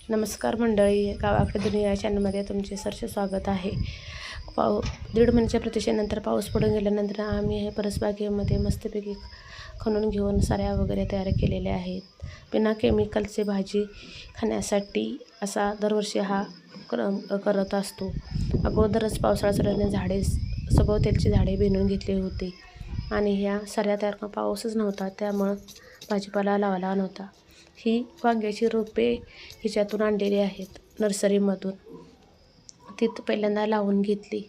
नमस्कार मंडळी, गावाकडे दुनिया या चॅनलमध्ये तुमचे सरचे स्वागत आहे. 1.5 महिन्याच्या प्रतीक्षेनंतर पाऊस पडून गेल्यानंतर आम्ही हे परसबागेमध्ये मस्तपैकी खणून घेऊन साऱ्या वगैरे तयार केलेल्या आहेत. बिना केमिकलचे भाजी खाण्यासाठी असा दरवर्षी हा करत असतो. अगोदरच पावसाळा चालल्याने झाडे सभोवतालची झाडे बिनून घेतली होती आणि ह्या साऱ्या तयार पाऊसच नव्हता, त्यामुळं भाजीपाला लावला नव्हता. ही वांग्याची रोपे हिच्यातून आणलेली आहेत नर्सरीमधून. तिथं पहिल्यांदा लावून घेतली.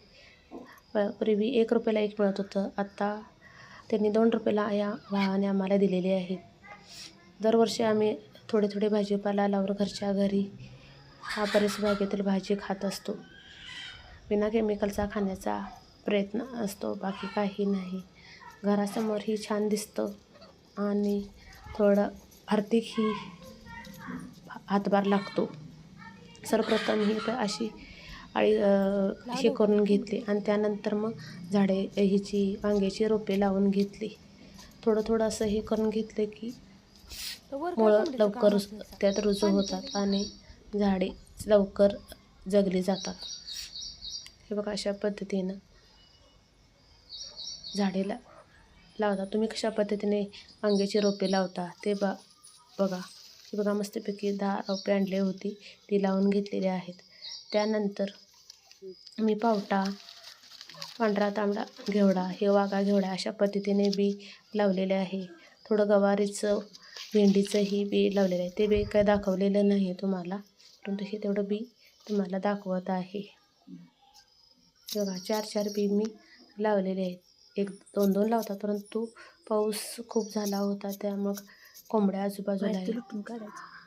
पूर्वी 1 रुपयाला 1 मिळत होतं, आता त्यांनी 2 रुपयाला या भावाने आम्हाला दिलेले आहेत. दरवर्षी आम्ही थोडे थोडे भाजीपाला लावून घरच्या घरी हा परसबागेतील भाजी खात असतो. बिना केमिकलचा खाण्याचा प्रयत्न असतो, बाकी काही नाही. घरासमोरही छान दिसतं आणि थोडं आर्थिकही हातभार लागतो. सर्वप्रथम ही अशी हे करून घेतली आणि त्यानंतर मग झाडे हिची वांग्याची रोपे लावून घेतली. थोडं थोडं असं हे करून घेतले की मुळं लवकर त्यात रुजू होतात आणि झाडे लवकर जगली जातात. हे बघा, अशा पद्धतीनं झाडे लावतात. तुम्ही कशा पद्धतीने वांग्याची रोपे लावता ते बघा. हे बघा, मस्तपैकी 10 रोपे आणली होती, ती लावून घेतलेली आहेत. त्यानंतर मी पावटा, पांढरा तांबडा घेवडा, हे वाघा घेवडा अशा पद्धतीने बी लावलेले आहे. थोडं गवारीचं, भेंडीचंही बी लावलेलं आहे. ते बी काय दाखवलेलं नाही तुम्हाला, परंतु हे तेवढं बी तुम्हाला दाखवत आहे. बघा, 4-4 बी मी लावलेले आहेत. 1-2 लावतात, परंतु पाऊस खूप झाला होता, त्यामुळं कोंबड्या आजूबाजूला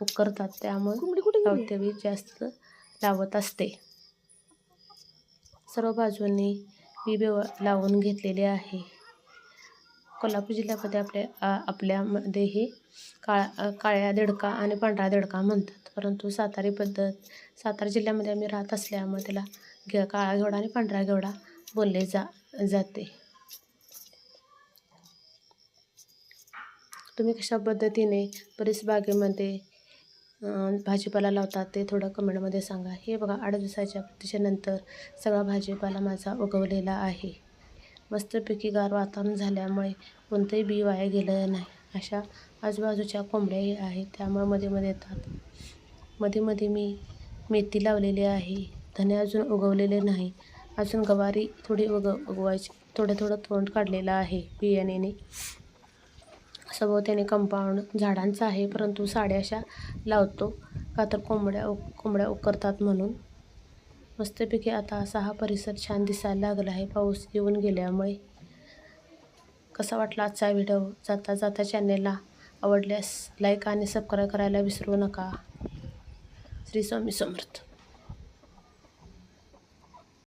उकरतात, त्यामुळे लावते बी जास्त लावत असते. सर्व बाजूंनी बी लावून घेतलेले आहे. कोल्हापूर जिल्ह्यामध्ये आपल्यामध्ये हे काळ्या देडका आणि पांढरा देडका म्हणतात, परंतु सातारा जिल्ह्यामध्ये आम्ही राहत असल्यामुळे त्याला काळा घेवडा आणि पांढरा घेवडा बोलले जाते. तुम्ही कशा पद्धतीने परसबागेमध्ये भाजीपाला लावतात ते थोडं कमेंटमध्ये सांगा. हे बघा, 8 दिवसाच्या प्रतीक्षेनंतर सगळा भाजीपाला माझा उगवलेला आहे. मस्तपैकी गार वातावरण झाल्यामुळे कोणतंही बी वाया गेलं नाही. अशा आजूबाजूच्या कोंबड्याही आहेत, त्यामुळे मध्ये मध्ये येतात. मध्ये मध्ये मी मेथी लावलेली आहे. धने अजून उगवलेले नाही. अजून गवारी थोडी उगवायची. थोडं तोंड काढलेलं आहे बियाण्याने. सभोवताली कंपाऊंड झाडांचं आहे, परंतु साड्या अशा लावतो का तर कोंबड्या उकरतात म्हणून. मस्तपैकी आता असा हा परिसर छान दिसायला लागला आहे पाऊस येऊन गेल्यामुळे. कसा वाटला आजचा व्हिडिओ? जाता जाता चॅनेलला आवडल्यास लाईक आणि सबस्क्राईब करायला विसरू नका. श्री स्वामी समर्थ.